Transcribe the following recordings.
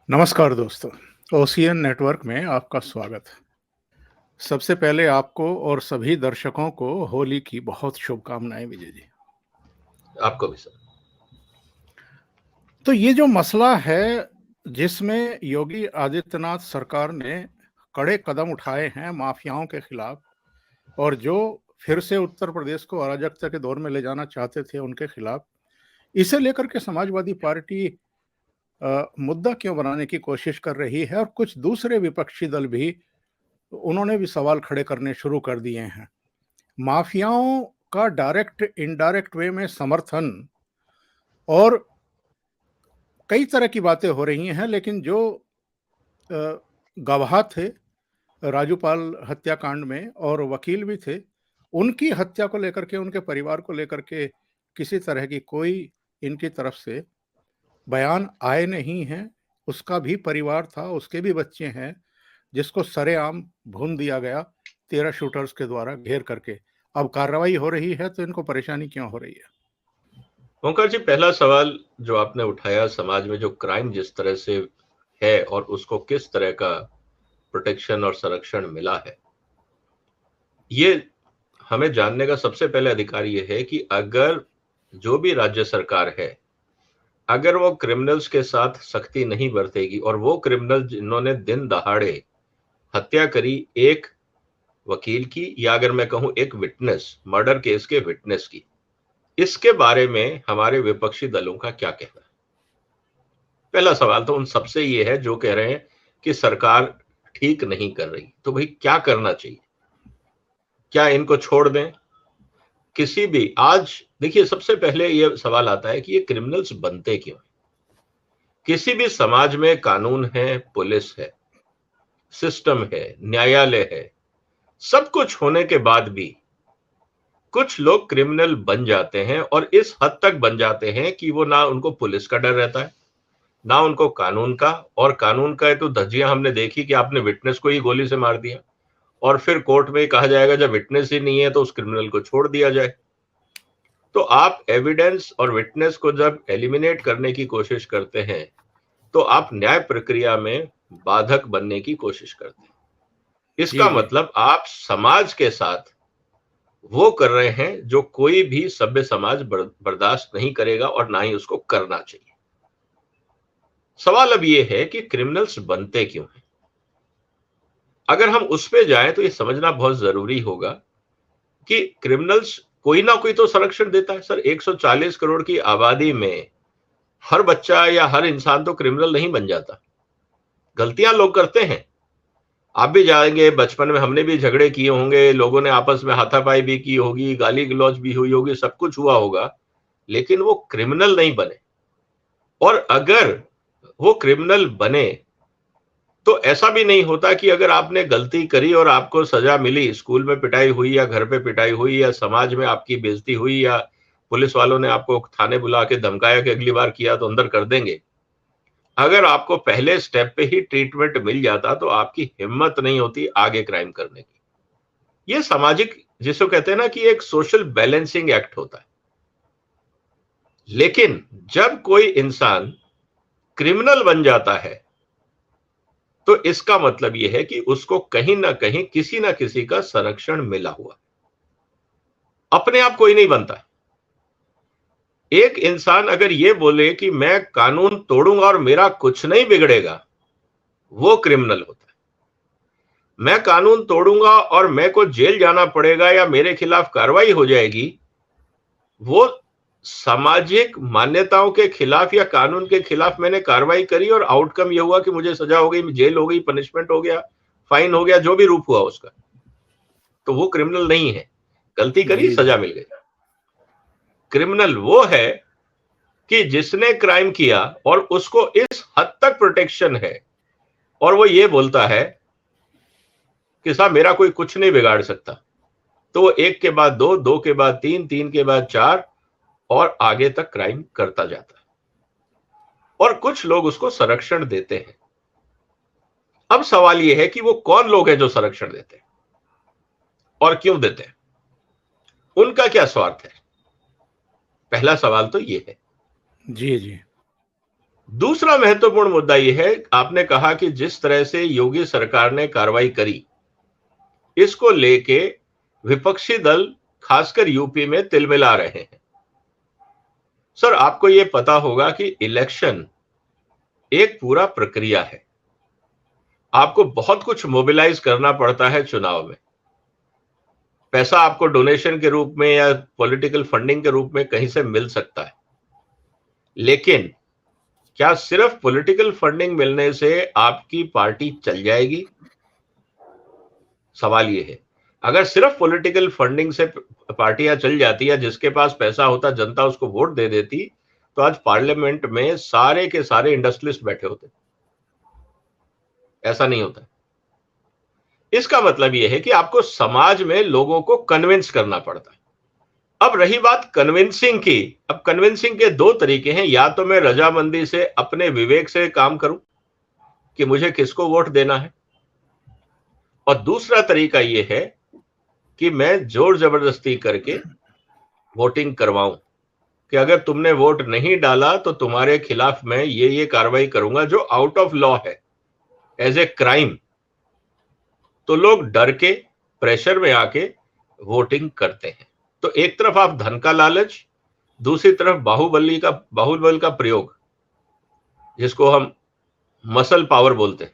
नमस्कार दोस्तों, ocean network में आपका स्वागत है। सबसे पहले आपको और सभी दर्शकों को होली की बहुत शुभकामनाएँ विजय जी। आपको भी सर। तो ये जो मसला है, जिसमें योगी आदित्यनाथ सरकार ने कड़े कदम उठाए हैं माफियाओं के खिलाफ और जो फिर से उत्तर प्रदेश को अराजकता के दौर में ले जाना चाहते थे उनके खिलाफ, इसे लेकर के समाजवादी पार्टी मुद्दा क्यों बनाने की कोशिश कर रही है और कुछ दूसरे विपक्षी दल भी उन्होंने भी सवाल खड़े करने शुरू कर दिए हैं। माफियाओं का डायरेक्ट इनडायरेक्ट वे में समर्थन और कई तरह की बातें हो रही हैं, लेकिन जो गवाह थे राजूपाल हत्याकांड में और वकील भी थे, उनकी हत्या को लेकर के, उनके परिवार को लेकर के किसी तरह की कोई इनकी तरफ से बयान आए नहीं हैं। उसका भी परिवार था, उसके भी बच्चे हैं, जिसको सरेआम भून दिया गया 13 शूटर्स के द्वारा घेर करके। अब कार्रवाई हो रही है तो इनको परेशानी क्यों हो रही है? ओंकार जी, पहला सवाल जो आपने उठाया, समाज में जो क्राइम जिस तरह से है और उसको किस तरह का प्रोटेक्शन और संरक्षण मिला है, ये हमें जानने का सबसे पहले अधिकार ये है कि अगर जो भी राज्य सरकार है, अगर वो क्रिमिनल्स के साथ सख्ती नहीं बरतेगी और वो क्रिमिनल जिन्होंने दिन दहाड़े हत्या करी एक वकील की, या अगर मैं कहूं एक विटनेस, मर्डर केस के विटनेस की, इसके बारे में हमारे विपक्षी दलों का क्या कहना है? पहला सवाल तो उन सबसे ये है जो कह रहे हैं कि सरकार ठीक नहीं कर रही। तो भाई क्या करना चाहिए? क्या इनको छोड़ दें? किसी भी, आज देखिए, सबसे पहले ये सवाल आता है कि ये क्रिमिनल्स बनते क्यों हैं? किसी भी समाज में कानून है, पुलिस है, सिस्टम है, न्यायालय है, सब कुछ होने के बाद भी कुछ लोग क्रिमिनल बन जाते हैं और इस हद तक बन जाते हैं कि वो ना उनको पुलिस का डर रहता है, ना उनको कानून का। और कानून का तो धज्जियां हमने देखी कि आपने विटनेस को ही गोली से मार दिया और फिर कोर्ट में कहा जाएगा जब विटनेस ही नहीं है तो उस क्रिमिनल को छोड़ दिया जाए। तो आप एविडेंस और विटनेस को जब एलिमिनेट करने की कोशिश करते हैं तो आप न्याय प्रक्रिया में बाधक बनने की कोशिश करते हैं। जी, इसका जी। मतलब आप समाज के साथ वो कर रहे हैं जो कोई भी सभ्य समाज बर्दाश्त नहीं करेगा और ना ही उसको करना चाहिए। सवाल अब ये है कि क्रिमिनल्स बनते क्यों हैं? अगर हम उस पे जाएं तो ये समझना बहुत जरूरी होगा कि क्रिमिनल्स कोई ना कोई तो संरक्षण देता है। सर, 140 करोड़ की आबादी में हर बच्चा या हर इंसान तो क्रिमिनल नहीं बन जाता। गलतियां लोग करते हैं। आप भी जाएंगे, बचपन में हमने भी झगड़े किए होंगे, लोगों ने आपस में हाथापाई भी की होगी, गाली गलौज भी हुई होगी, सब कुछ हुआ होगा, लेकिन वो क्रिमिनल नहीं बने। और अगर वो क्रिमिनल बने तो ऐसा भी नहीं होता कि अगर आपने गलती करी और आपको सजा मिली, स्कूल में पिटाई हुई या घर पे पिटाई हुई या समाज में आपकी बेइज्जती हुई या पुलिस वालों ने आपको थाने बुला के धमकाया कि अगली बार किया तो अंदर कर देंगे, अगर आपको पहले स्टेप पे ही ट्रीटमेंट मिल जाता तो आपकी हिम्मत नहीं होती आगे क्राइम करने की। ये सामाजिक, जिसको कहते हैं ना कि एक सोशल बैलेंसिंग एक्ट होता है। लेकिन जब कोई इंसान क्रिमिनल बन जाता है तो इसका मतलब यह है कि उसको कहीं ना कहीं किसी ना किसी का संरक्षण मिला हुआ। अपने आप कोई नहीं बनता। एक इंसान अगर यह बोले कि मैं कानून तोड़ूंगा और मेरा कुछ नहीं बिगड़ेगा, वो क्रिमिनल होता है। मैं कानून तोड़ूंगा और मेरे को जेल जाना पड़ेगा या मेरे खिलाफ कार्रवाई हो जाएगी, वो सामाजिक मान्यताओं के खिलाफ या कानून के खिलाफ मैंने कार्रवाई करी और आउटकम यह हुआ कि मुझे सजा हो गई, जेल हो गई, पनिशमेंट हो गया, फाइन हो गया, जो भी रूप हुआ उसका, तो वो क्रिमिनल नहीं है। गलती करी, जी, जी। सजा मिल गई। क्रिमिनल वो है कि जिसने क्राइम किया और उसको इस हद तक प्रोटेक्शन है और वो ये बोलता है कि साहब मेरा कोई कुछ नहीं बिगाड़ सकता, तो वो एक के बाद दो, दो के बाद तीन, तीन के बाद चार और आगे तक क्राइम करता जाता है। और कुछ लोग उसको संरक्षण देते हैं। अब सवाल यह है कि वो कौन लोग हैं जो संरक्षण देते हैं और क्यों देते हैं, उनका क्या स्वार्थ है? पहला सवाल तो यह है। जी, जी। दूसरा महत्वपूर्ण मुद्दा यह है, आपने कहा कि जिस तरह से योगी सरकार ने कार्रवाई करी, इसको लेके विपक्षी दल खासकर यूपी में तिलमिला रहे हैं। सर, आपको यह पता होगा कि इलेक्शन एक पूरा प्रक्रिया है। आपको बहुत कुछ मोबिलाइज करना पड़ता है चुनाव में। पैसा आपको डोनेशन के रूप में या पॉलिटिकल फंडिंग के रूप में कहीं से मिल सकता है, लेकिन क्या सिर्फ पॉलिटिकल फंडिंग मिलने से आपकी पार्टी चल जाएगी? सवाल यह है। अगर सिर्फ पॉलिटिकल फंडिंग से पार्टियां चल जाती या जिसके पास पैसा होता जनता उसको वोट दे देती, तो आज पार्लियामेंट में सारे के सारे इंडस्ट्रियलिस्ट बैठे होते। ऐसा नहीं होता। इसका मतलब यह है कि आपको समाज में लोगों को कन्विंस करना पड़ता है। अब रही बात कन्विंसिंग की, अब कन्विंसिंग के दो तरीके हैं। या तो मैं रजामंदी से अपने विवेक से काम करूं कि मुझे किसको वोट देना है, और दूसरा तरीका यह है कि मैं जोर जबरदस्ती करके वोटिंग करवाऊं कि अगर तुमने वोट नहीं डाला तो तुम्हारे खिलाफ मैं ये कार्रवाई करूंगा जो आउट ऑफ लॉ है, एज ए क्राइम। तो लोग डर के प्रेशर में आके वोटिंग करते हैं। तो एक तरफ आप धन का लालच, दूसरी तरफ बाहुबल का प्रयोग, जिसको हम मसल पावर बोलते हैं,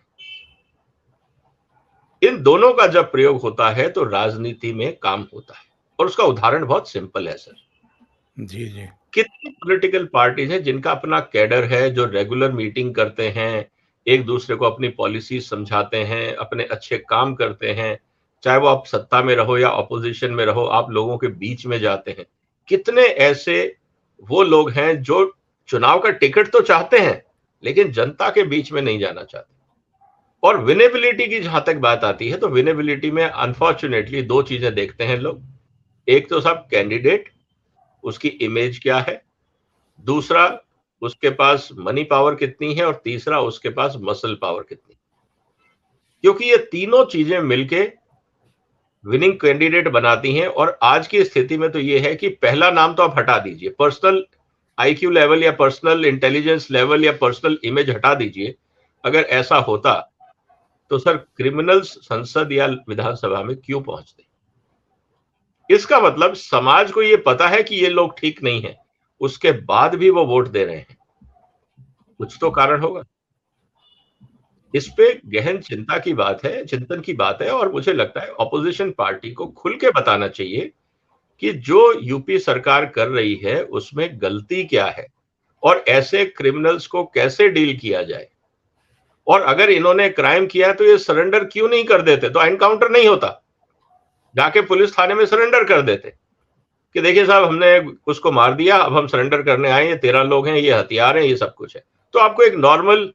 इन दोनों का जब प्रयोग होता है तो राजनीति में काम होता है। और उसका उदाहरण बहुत सिंपल है सर। जी जी। कितनी पॉलिटिकल पार्टीज हैं जिनका अपना कैडर है, जो रेगुलर मीटिंग करते हैं, एक दूसरे को अपनी पॉलिसी समझाते हैं, अपने अच्छे काम करते हैं। चाहे वो आप सत्ता में रहो या ऑपोजिशन में रहो, आप लोगों के बीच में जाते हैं। कितने ऐसे वो लोग हैं जो चुनाव का टिकट तो चाहते हैं लेकिन जनता के बीच में नहीं जाना चाहते। और विनेबिलिटी की जहां तक बात आती है तो विनेबिलिटी में अनफॉर्चुनेटली दो चीजें देखते हैं लोग। एक तो सब कैंडिडेट, उसकी इमेज क्या है, दूसरा उसके पास मनी पावर कितनी है, और तीसरा उसके पास मसल पावर कितनी। क्योंकि ये तीनों चीजें मिलके विनिंग कैंडिडेट बनाती हैं। और आज की स्थिति में तो ये है कि पहला नाम तो आप हटा दीजिए, पर्सनल आईक्यू लेवल या पर्सनल इंटेलिजेंस लेवल या पर्सनल इमेज हटा दीजिए। अगर ऐसा होता तो सर क्रिमिनल्स संसद या विधानसभा में क्यों पहुंचते? इसका मतलब समाज को ये पता है कि ये लोग ठीक नहीं है, उसके बाद भी वो वोट दे रहे हैं। कुछ तो कारण होगा। इस पे गहन चिंतन की बात है। और मुझे लगता है ऑपोजिशन पार्टी को खुल के बताना चाहिए कि जो यूपी सरकार कर रही है उसमें गलती क्या है और ऐसे क्रिमिनल्स को कैसे डील किया जाए। और अगर इन्होंने क्राइम किया तो ये सरेंडर क्यों नहीं कर देते? तो एनकाउंटर नहीं होता, जाके पुलिस थाने में सरेंडर कर देते कि देखिए साहब, हमने उसको मार दिया, अब हम सरेंडर करने आए, ये 13 लोग हैं, ये हथियार हैं, ये सब कुछ है। तो आपको एक नॉर्मल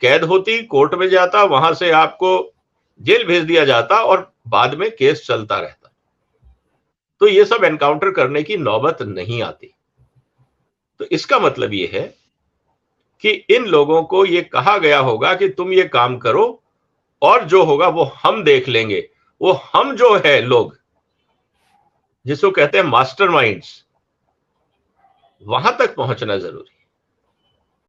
कैद होती, कोर्ट में जाता, वहां से आपको जेल भेज दिया जाता और बाद में केस चलता रहता। तो ये सब एनकाउंटर करने की नौबत नहीं आती। तो इसका मतलब ये है कि इन लोगों को ये कहा गया होगा कि तुम ये काम करो और जो होगा वो हम देख लेंगे। वो हम जो है लोग, जिसको कहते हैं मास्टरमाइंड्स, वहां तक पहुंचना जरूरी।